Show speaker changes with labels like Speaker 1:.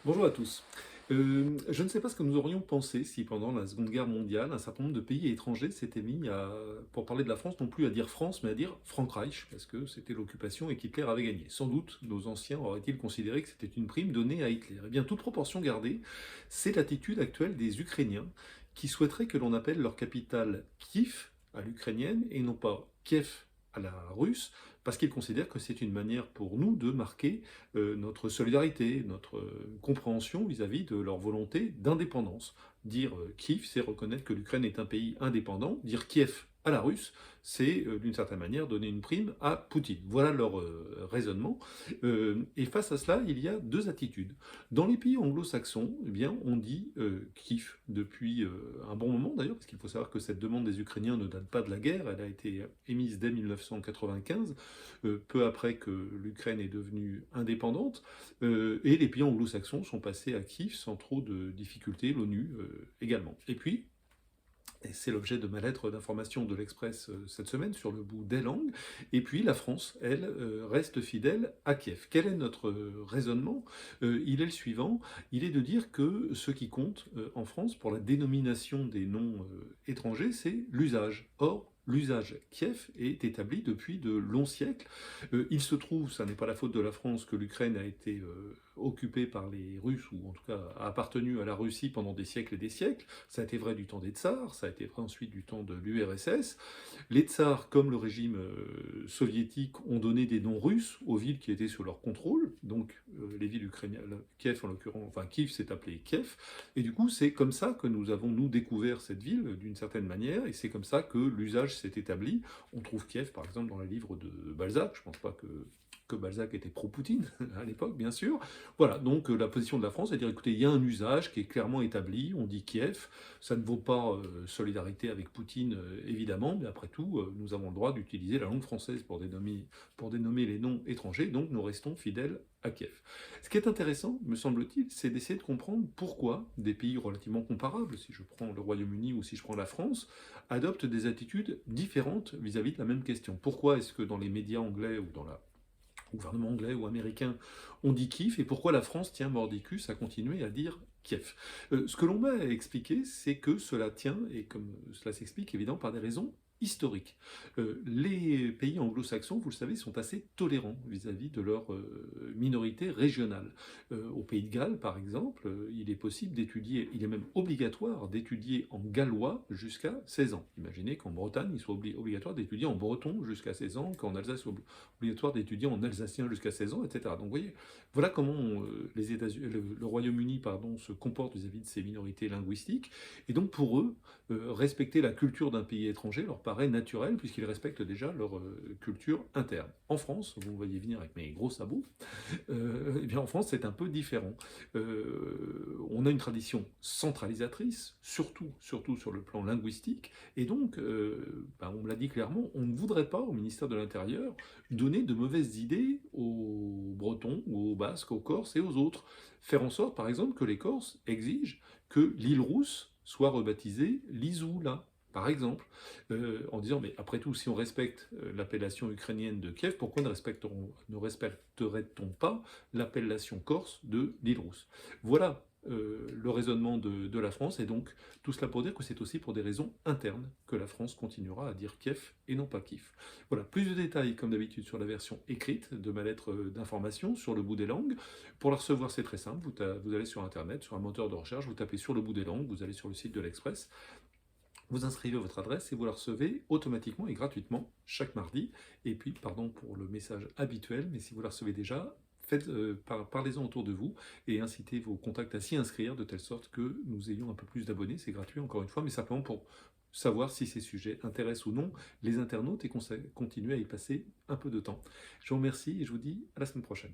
Speaker 1: Bonjour à tous. Je ne sais pas ce que nous aurions pensé si pendant la Seconde Guerre mondiale, un certain nombre de pays étrangers s'étaient mis à, pour parler de la France, non plus à dire France, mais à dire Frankreich, parce que c'était l'occupation et qu'Hitler avait gagné. Sans doute, nos anciens auraient-ils considéré que c'était une prime donnée à Hitler. Eh bien, toute proportion gardée, c'est l'attitude actuelle des Ukrainiens qui souhaiteraient que l'on appelle leur capitale Kiev à l'ukrainienne et non pas Kiev à la russe, parce qu'ils considèrent que c'est une manière pour nous de marquer notre solidarité, notre compréhension vis-à-vis de leur volonté d'indépendance. Dire Kiev, c'est reconnaître que l'Ukraine est un pays indépendant. Dire Kiev à la Russe, c'est d'une certaine manière donner une prime à Poutine. Voilà leur raisonnement. Et face à cela, il y a deux attitudes. Dans les pays anglo-saxons, eh bien, on dit Kiev depuis un bon moment d'ailleurs, parce qu'il faut savoir que cette demande des Ukrainiens ne date pas de la guerre, elle a été émise dès 1995, peu après que l'Ukraine est devenue indépendante, et les pays anglo-saxons sont passés à Kiev sans trop de difficultés, l'ONU également. Et puis, et c'est l'objet de ma lettre d'information de l'Express cette semaine sur le bout des langues. Et puis la France, elle, reste fidèle à Kiev. Quel est notre raisonnement? Il est le suivant. Il est de dire que ce qui compte en France pour la dénomination des noms étrangers, c'est l'usage. Or, l'usage Kiev est établi depuis de longs siècles. Il se trouve, ça n'est pas la faute de la France, que l'Ukraine a été occupée par les Russes, ou en tout cas a appartenu à la Russie pendant des siècles et des siècles. Ça a été vrai du temps des tsars, ça a été vrai ensuite du temps de l'URSS. Les tsars, comme le régime soviétique, ont donné des noms russes aux villes qui étaient sous leur contrôle, donc les villes ukrainiennes, Kiev en l'occurrence, enfin Kiev s'est appelé Kiev, et du coup c'est comme ça que nous avons, nous, découvert cette ville d'une certaine manière, et c'est comme ça que l'usage s'est établi. On trouve Kiev, par exemple, dans les livres de Balzac, je ne pense pas que Balzac était pro-Poutine à l'époque, bien sûr. Voilà, donc la position de la France, c'est de dire, écoutez, il y a un usage qui est clairement établi, on dit Kiev, ça ne vaut pas solidarité avec Poutine, évidemment, mais après tout, nous avons le droit d'utiliser la langue française pour dénommer les noms étrangers, donc nous restons fidèles à Kiev. Ce qui est intéressant, me semble-t-il, c'est d'essayer de comprendre pourquoi des pays relativement comparables, si je prends le Royaume-Uni ou si je prends la France, adoptent des attitudes différentes vis-à-vis de la même question. Pourquoi est-ce que dans les médias anglais ou dans la gouvernement anglais ou américain, on dit Kiev, et pourquoi la France tient mordicus à continuer à dire Kiev. Ce que l'on m'a expliqué, c'est que cela tient, et comme cela s'explique évidemment par des raisons historiques. Les pays anglo-saxons, vous le savez, sont assez tolérants vis-à-vis de leur minorité régionale. Au Pays de Galles, par exemple, il est possible d'étudier, il est même obligatoire d'étudier en gallois jusqu'à 16 ans. Imaginez qu'en Bretagne, il soit obligatoire d'étudier en breton jusqu'à 16 ans, qu'en Alsace, il soit obligatoire d'étudier en alsacien jusqu'à 16 ans, etc. Donc vous voyez, voilà comment les États-Unis, le Royaume-Uni pardon, se comporte vis-à-vis de ces minorités linguistiques. Et donc pour eux, respecter la culture d'un pays étranger leur paraît naturel, puisqu'ils respectent déjà leur culture interne. En France, vous me voyez venir avec mes gros sabots, eh bien en France c'est un peu différent. On a une tradition centralisatrice, surtout sur le plan linguistique, et donc, on me l'a dit clairement, on ne voudrait pas au ministère de l'Intérieur donner de mauvaises idées aux Bretons, ou aux Basques, aux Corses et aux autres. Faire en sorte, par exemple, que les Corses exigent que l'île Rousse soit rebaptisée l'Isoula, par exemple, en disant, mais après tout, si on respecte l'appellation ukrainienne de Kiev, pourquoi ne respecterait-on pas l'appellation corse de l'île Rousse? Voilà le raisonnement de la France, et donc tout cela pour dire que c'est aussi pour des raisons internes que la France continuera à dire Kiev et non pas Kiev. Voilà, plus de détails comme d'habitude sur la version écrite de ma lettre d'information sur le bout des langues. Pour la recevoir, c'est très simple, vous allez sur internet, sur un moteur de recherche, vous tapez sur le bout des langues, vous allez sur le site de l'Express, vous inscrivez votre adresse et vous la recevez automatiquement et gratuitement chaque mardi. Et puis, pardon pour le message habituel, mais si vous la recevez déjà, parlez-en autour de vous et incitez vos contacts à s'y inscrire de telle sorte que nous ayons un peu plus d'abonnés. C'est gratuit encore une fois, mais simplement pour savoir si ces sujets intéressent ou non les internautes et continuer à y passer un peu de temps. Je vous remercie et je vous dis à la semaine prochaine.